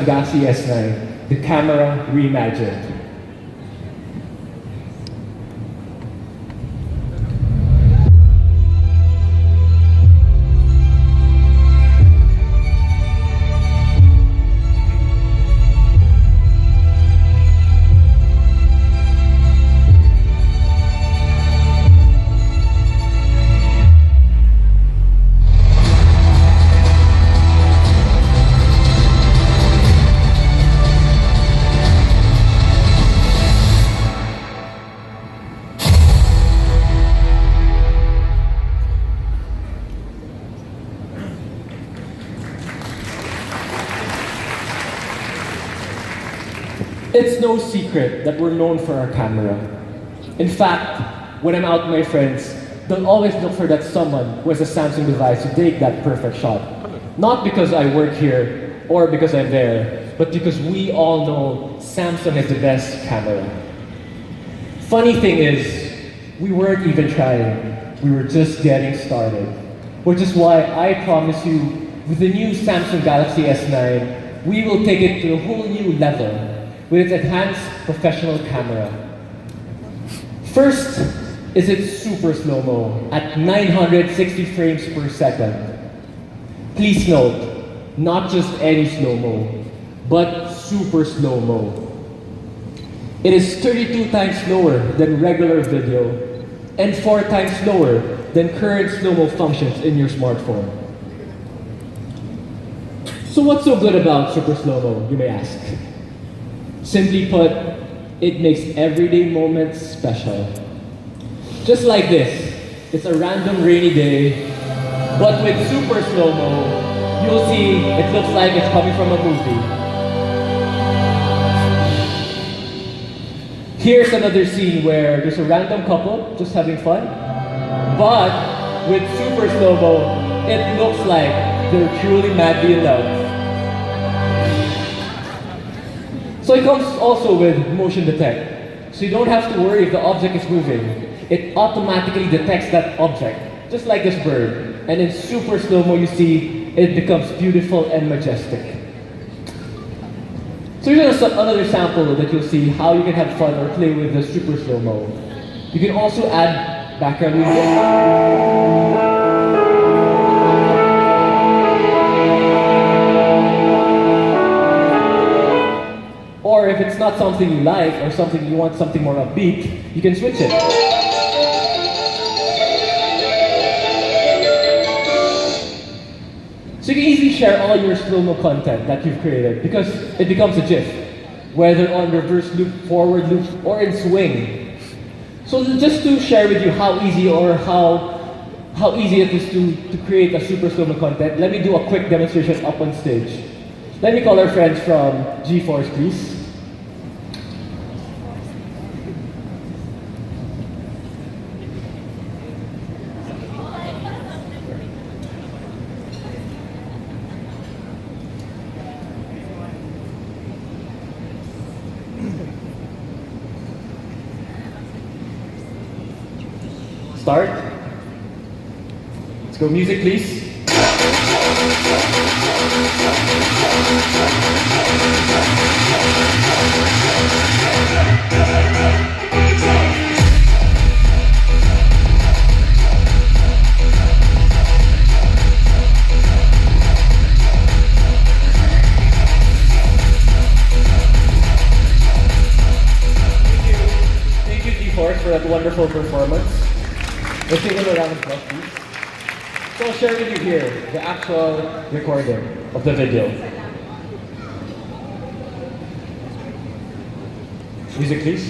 Galaxy S9, the camera reimagined. It's no secret that we're known for our camera. In fact, when I'm out with my friends, they'll always look for that someone who has a Samsung device to take that perfect shot. Not because I work here or because I'm there, but because we all know Samsung has the best camera. Funny thing is, we weren't even trying. We were just getting started. Which is why I promise you, with the new Samsung Galaxy S9, we will take it to a whole new level with its enhanced professional camera. First is its Super Slomo at 960 frames per second. Please note, not just any slow-mo, but Super Slomo. It is 32 times slower than regular video and 4 times slower than current slow-mo functions in your smartphone. So what's so good about Super Slomo, you may ask? Simply put, it makes everyday moments special. Just like this, it's a random rainy day, but with Super Slomo, you'll see it looks like it's coming from a movie. Here's another scene where there's a random couple just having fun, but with Super Slomo, it looks like they're truly madly in love. So it comes also with motion detect. So you don't have to worry if the object is moving. It automatically detects that object, just like this bird. And in Super Slomo, you see, it becomes beautiful and majestic. So here's another sample that you'll see how you can have fun or play with the Super Slomo. You can also add background music. Or if it's not something you like or something you want something more upbeat, you can switch it. So you can easily share all your slow-mo content that you've created because it becomes a GIF, whether on reverse loop, forward loop, or in swing. So just to share with you how easy it is to create a super slow-mo content, let me do a quick demonstration up on stage. Let me call our friends from G-Force, please. Start. Let's go music, please. Thank you, G-Force, for that wonderful performance. Let's take a round of applause, please. So I'll share with you here the actual recording of the video. Music, please.